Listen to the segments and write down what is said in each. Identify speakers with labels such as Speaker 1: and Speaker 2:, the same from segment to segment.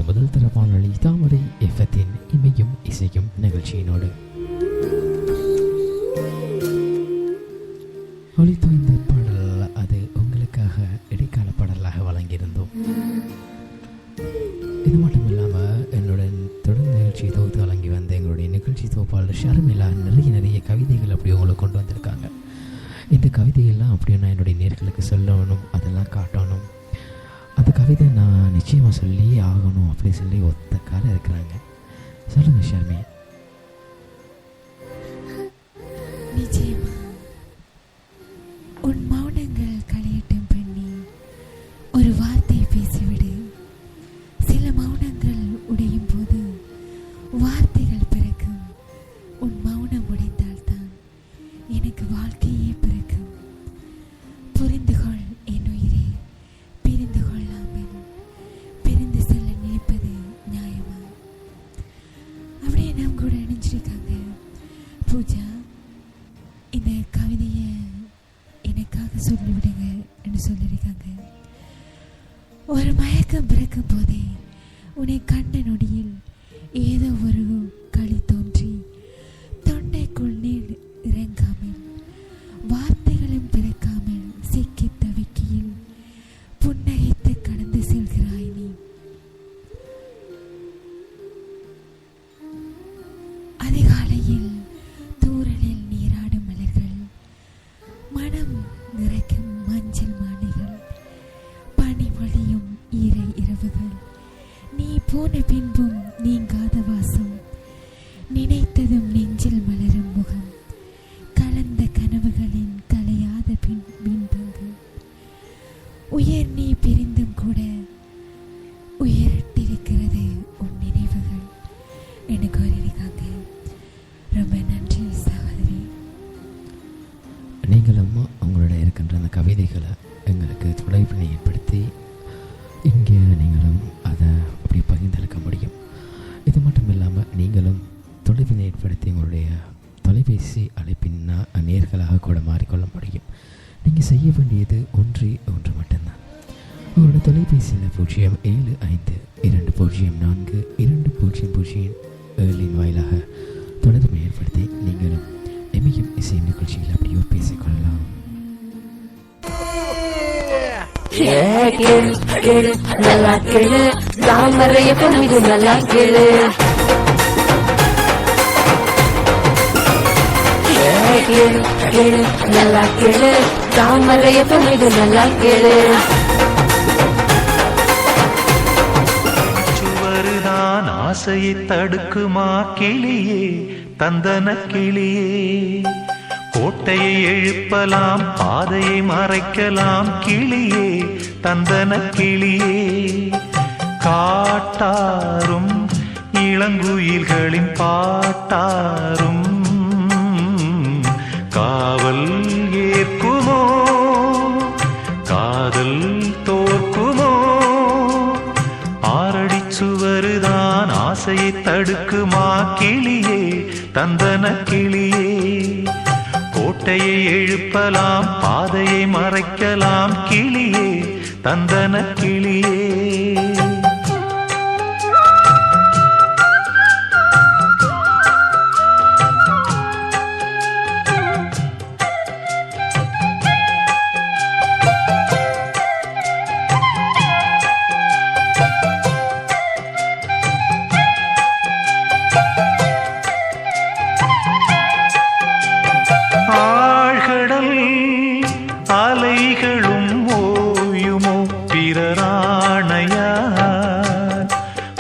Speaker 1: உங்களுடைய முதல் தர வானொலி தாமரை எஃப்எத்தின் இமையும் இசையும் நிகழ்ச்சியினோடு ஒளித்தோய்ந்த பாடல் அது உங்களுக்காக இடைக்கால பாடலாக வழங்கியிருந்தோம். இது மட்டும் இல்லாமல் என்னுடன் தொடர்ந்து நிகழ்ச்சி தொகுத்து வழங்கி வந்த எங்களுடைய நிகழ்ச்சி தொகுப்பாளர் ஷர்மிளா நிறைய கவிதைகள் அப்படி உங்களுக்கு கொண்டு வந்திருக்காங்க. இந்த கவிதையெல்லாம் அப்படியே நான் என்னுடைய நேர்களுக்கு சொல்லணும், அதெல்லாம் காட்டணும், அந்த கவிதை நான் நிச்சயமாக சொல்லி ஆகணும் அப்படி சொல்லி ஒத்த காலம் இருக்கிறாங்க. சொல்லுங்கள் ஷர்மி.
Speaker 2: நிச்சயமா உன் மௌனங்கள் களையட்டும் பண்ணி ஒரு வார்த்தையை பேசிவிடு. சில மௌனங்கள் உடையும் போது வார்த்தைகள் பிறக்கும். உன் மௌனம் உடைந்தால்தான் எனக்கு வாழ்க்கையே பிறக்கும். புரிந்து கொள் என் உயிரே, பிரிந்து கொள்ளாமல் பிரிந்து செல்ல நினைப்பது நியாயமா? அப்படியே நாம் கூட இணைஞ்சிருக்காங்க பூஜா. இந்த கவிதையை எனக்காக சொல்லிவிடுங்க என்று சொல்லியிருக்காங்க. ஒரு மயக்கம் பிறக்கும் போதே உன்னை கண்ட நொடியில் ஏதோ ஒரு களி தோன்றி தொண்டைக்குள் நீர் இறங்காமல் வார்த்தைகளும் பிறக்காமல் சிக்கி தவிக்கையில் புன்னகைத்து கடந்து செல்கிறாய் நீ. அதிகாலையில் தூரலில் நீராடும் மலர்கள், மனம் நிறைக்கும் மஞ்சள் மாலைகள், பனி பொழியும் ஈரை இரவுகள், நீ போன பின்பும் நீங்காத வாசம், நினைத்ததும் நெஞ்சில் மலரும் முகம், கலந்த கனவுகளின் கலையாத பின்பங்கள், உயர் நீ பிரிந்தும் கூட உயர்த்திருக்கிறது உன் நினைவுகள் என கூறியிருக்காங்க. ரொம்ப நன்றி சகோதரி.
Speaker 1: நீங்களும் உங்களோட இருக்கின்ற அந்த கவிதைகளை எங்களுக்கு தொலைவினை ஏற்படுத்தி இங்கே நீங்களும் அதை அப்படி பகிர்ந்தளிக்க முடியும். இது மட்டும் இல்லாமல் நீங்களும் தொலைவினை ஏற்படுத்தி உங்களுடைய தொலைபேசி அழைப்பின் நேர்களாக கூட மாறிக்கொள்ள முடியும். நீங்கள் செய்ய வேண்டியது ஒன்று மட்டும்தான். உங்களோட தொலைபேசியில் 0752042007 வாயிலாக தொடர்பு ஏற்படுத்தி நீங்களும் எமையும் இசை நிகழ்ச்சியில் அப்படியோ பேசிக்கொள்ளலாம்.
Speaker 3: நல்லா கேளு, தாமரைய பொண்ணு நல்லா கேளு. நல்லா கேளு, தாமரைய பொண்ணு நல்லா கேளு.
Speaker 4: சுவருதான் ஆசையை தடுக்குமா கிளியே, தந்தன கிளியே. கோட்டையை எழுப்பலாம், பாதையை மறைக்கலாம் கிளியே, தந்தன கிளியே. காட்டாரும் இளங்குயில்களின் பாட்டாரும் காவல் ஏற்குமோ, காதல் தோற்குமோ? ஆரடி சுவருதான் ஆசையை தடுக்குமா கிளியே, தந்தன கிளியே. கோட்டையை எழுப்பலாம், பாதையை மறைக்கலாம் கிளியே, தந்தன கிளியே. அலைகளும் ஓயுமோ பிறராணையார்?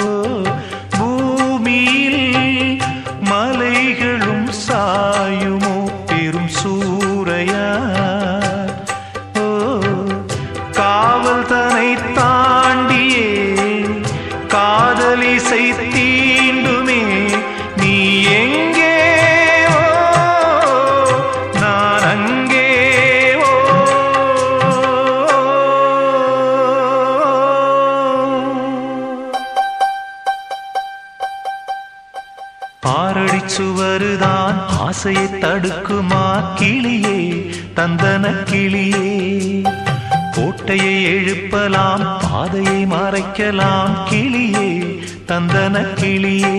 Speaker 4: ஓ, பூமியில் மலைகளும் சாயுமோ பெரும் சூறையார்? ஓ, காவல் தனை தாண்டியே காதலிசை தீண்டுமே, நீ எங்கே சுவருதான் ஆசையை தடுக்குமா கிளியே, தந்தன கிளியே. கோட்டையை எழுப்பலாம், பாதையை மறைக்கலாம் கிளியே, தந்தன கிளியே.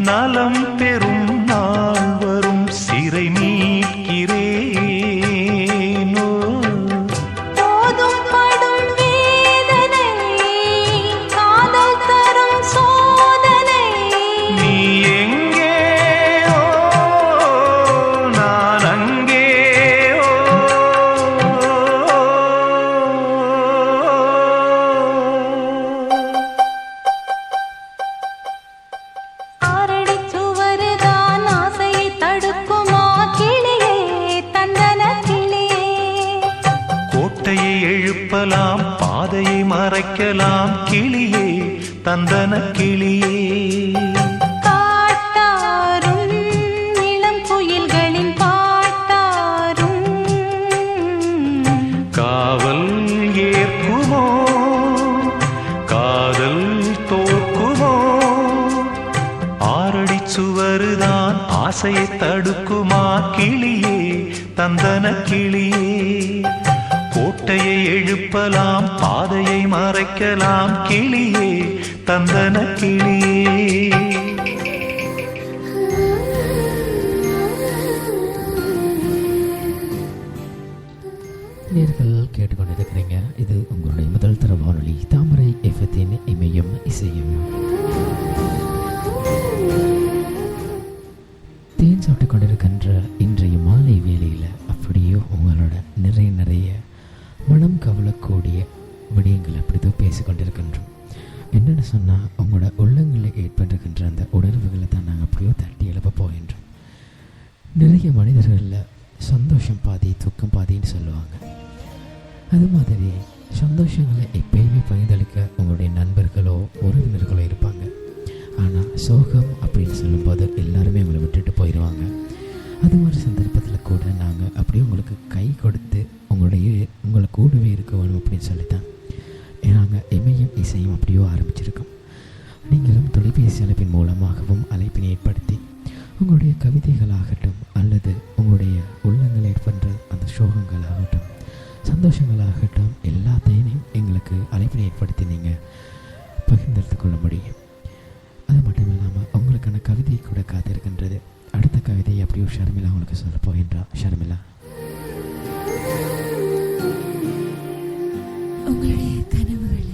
Speaker 4: நலம் பெறும் நாள் வரும் சிறை மீட்கிறேனோ.
Speaker 2: போதும் படும் வேதனை காதல் தரும் சோதனை.
Speaker 4: நீ எங்கே நான் அங்கே கோட்டையை எழுப்பலாம் பாதையை மறைக்கலாம் கிளியே தந்தன கிளியே.
Speaker 2: காட்டாரும் இளம் குயில்களின் பாட்டாரும்
Speaker 4: காவல் ஏற்குமோ காதல் தோற்குமோ. ஆறடி சுவருதான் ஆசையை தடுக்குமா கிளியே தந்தன கிளியே. கோட்டையை எழுப்பலாம் பாதையை மறைக்கலாம் கிளியே தந்தன கிளியே.
Speaker 1: நேர்கள் கேட்டுக்கொண்டிருக்கிறீங்க. இது உங்களுடைய முதல் தர வானொலி தாமரை எஃப்எத்தின் இமையும் இசையும். தேன் சாப்பிட்டுக் கொண்டிருக்கின்ற இன்றைய மாலை வேளையில் அப்படியே உங்களோட நிறைய மனம் கவலக்கூடிய விடயங்கள் அப்படிதோ பேசிக்கொண்டிருக்கின்றோம். என்னென்னு சொன்னால் உங்களோட உள்ளங்களில் ஏற்பட்டிருக்கின்ற அந்த உணர்வுகளை தான் நாங்கள் அப்படியோ தட்டி எழுப்ப போகின்றோம். நிறைய மனிதர்களில் சந்தோஷம் பாதி துக்கம் பாதின்னு சொல்லுவாங்க. அது மாதிரி சந்தோஷங்களை எப்பயுமே பகிர்ந்தளிக்க உங்களுடைய நண்பர்களோ உறவினர்களோ இருப்பாங்க. ஆனால் சோகம் அப்படின்னு சொல்லும்போது எல்லாருமே உங்களை விட்டுட்டு போயிடுவாங்க. அது மாதிரி சந்தர்ப்பத்தில் கூட நாங்கள் அப்படியே உங்களுக்கு கை கொடுத்து உங்களை கூடவே இருக்க வேணும் அப்படின்னு சொல்லித்தான் நாங்கள் இமையும் இசையும் அப்படியோ ஆரம்பிச்சிருக்கோம். நீங்களும் தொலைபேசி அழைப்பின் மூலமாகவும் அழைப்பினை ஏற்படுத்தி உங்களுடைய கவிதைகளாகட்டும் அல்லது உங்களுடைய உள்ளங்கள் ஏற்படுற அந்த சோகங்களாகட்டும் சந்தோஷங்களாகட்டும் எல்லாத்தையும் எங்களுக்கு அழைப்பினை ஏற்படுத்தி நீங்கள் பகிர்ந்தெடுத்து கொள்ள முடியும். அது மட்டும் இல்லாமல் உங்களுக்கான கவிதை கூட காத்திருக்கின்றது. அடுத்த கவிதையை அப்படியோ ஷர்மிளா உங்களுக்கு சொல்ல போகின்றா. ஷர்மிளா,
Speaker 2: உங்களுடைய கனவுகளை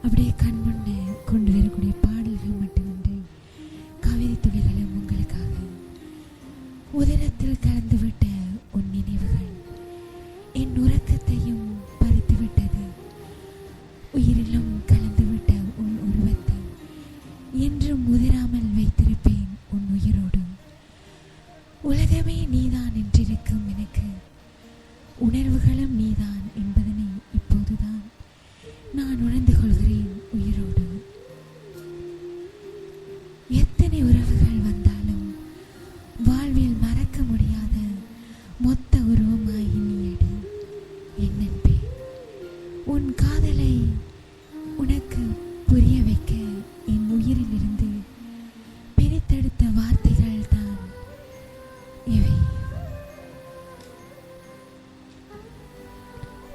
Speaker 2: அப்படியே கண் முன்னே கொண்டு வரக்கூடிய பாடல்கள் மட்டுமின்றி கவிதை துளிகளும் உங்களுக்காக. உதரத்தில் கலந்துவிட்ட உன் நினைவுகள் என் உறக்கத்தையும் பறித்து விட்டது. உயிரிலும் கலந்துவிட்ட உன் உருவத்தை என்றும் முதிராமல் வைத்திருப்பேன் உன் உயிரோடு. உலகமே நீதான் என்றிருக்கும் எனக்கு உணர்வுகளும் நீதான் என்பதனை இப்போதுதான் நான் உணர்ந்து கொள்கிறேன் உயிரோடு. எத்தனை உறவுகள் வந்தாலும் வாழ்வில் மறக்க முடியாத மொத்த உருவமாய் நீயடி என் நண்பே. உன் காதலை உனக்கு புரிய வைக்க என் உயிரிலிருந்து பிரித்தெடுத்த வார்த்தைகள் தான் இவை.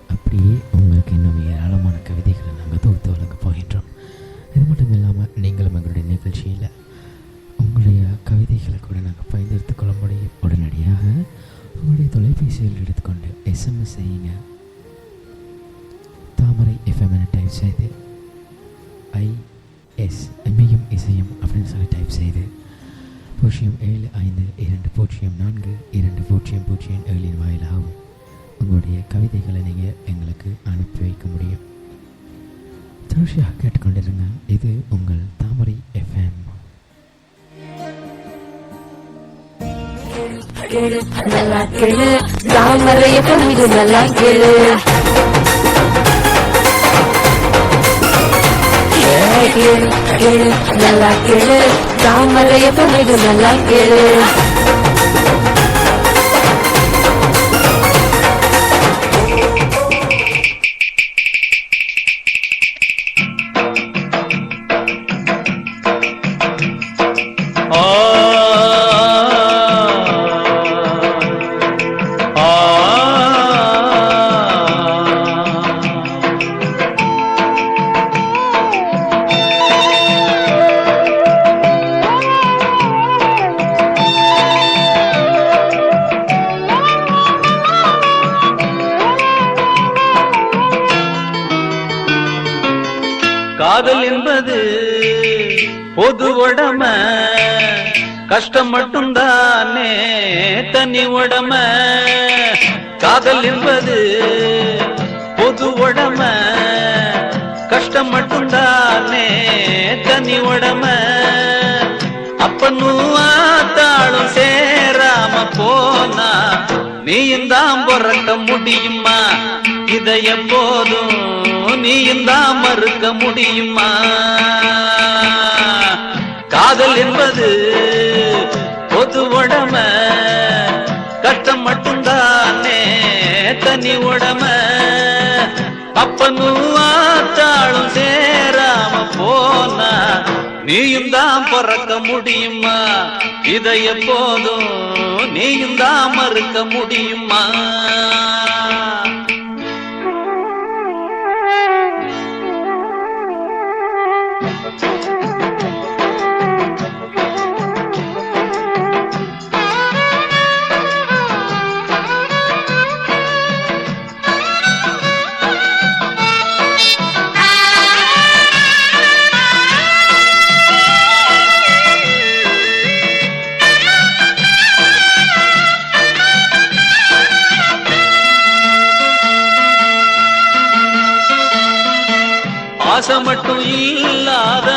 Speaker 1: அப்படியே உங்களுக்கு இன்னும் ஏராளமான கவிதைகளை நாங்கள் தொகுத்து வழங்க போகின்றோம். இது மட்டும் இல்லாமல் நீங்களும் எங்களுடைய நிகழ்ச்சியில் உங்களுடைய கவிதைகளை கூட நாங்கள் பயன்படுத்திக் கொள்ள முடியும். உடனடியாக உங்களுடைய தொலைபேசியில் எடுத்துக்கொண்டு SMS செய்யுங்க. தாமரை FM என டைப் செய்து IS எம்மையும் இசையும் அப்படின்னு சொல்லி டைப் செய்து 0752042007 வாயிலாகவும் உங்களுடைய கவிதைகளை நீங்கள் எங்களுக்கு அனுப்பி வைக்க முடியும். தொடர்ச்சியாக கேட்டுக்கொண்டிருங்க. இது உங்கள் தாமரை FM.
Speaker 3: நல்லா கேளு தாமரை FM இது நல்லா கேளு கேளு கேளு நல்லா கேளு தாமரை FM இது நல்லா கேளு
Speaker 5: காதல் என்பது பொது உடம கஷ்டம் மட்டும்தானே தனி உடம காதல் என்பது பொது உடம கஷ்டம் மட்டும்தானே தனி உடம அப்பனும் ஆத்தாளும் சேராம போனா நீயும் தான் பிறக்க முடியுமா இதை எப்போதும் நீயும் தான் மறுக்க முடியுமா காதல் என்பது பொது உடம கஷ்டம் மட்டும்தானே தனி உடம அப்பனும் ஆத்தாளும் சேராம போனா நீயும் தான் பிறக்க முடியுமா இதை எப்போதும் நீயும் தான் மறுக்க முடியுமா ஆசை மட்டும் இல்லாத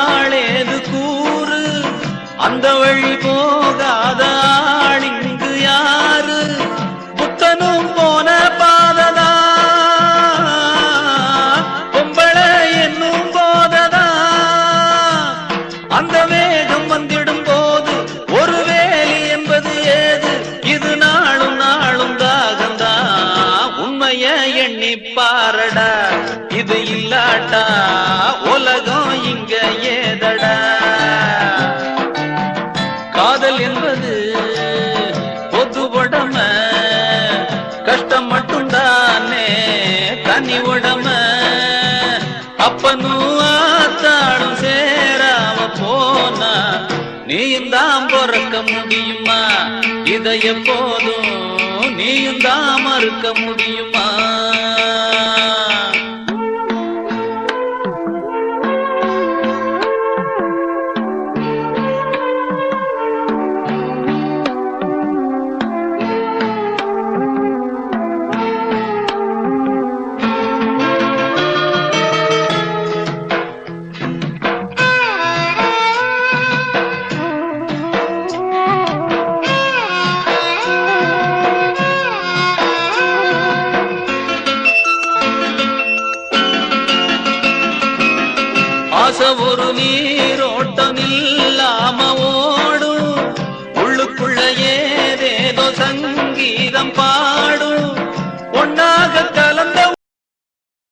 Speaker 5: ஆளேது கூறு அந்த வழி போகாத ஆள் இங்கு யாரு புத்தனும் போன பாததா பொம்பளை என்னும் போததா அந்த வேகம் வந்திடும் போது ஒரு வேலி என்பது ஏது இது நாளும் நாளும் தாகந்தா உண்மைய எண்ணி பாரடா இது இல்லாட்டா உலகம் இங்க ஏதடா காதல் என்பது பொது உடம கஷ்டம் மட்டும்தானே தனி உடம அப்பனும் ஆத்தாளும் சேராம போனா நீயும் தான் பிறக்க முடியுமா இதை எப்போதும் நீயும் தான் மறுக்க முடியுமா ஆசை ஒரு நீ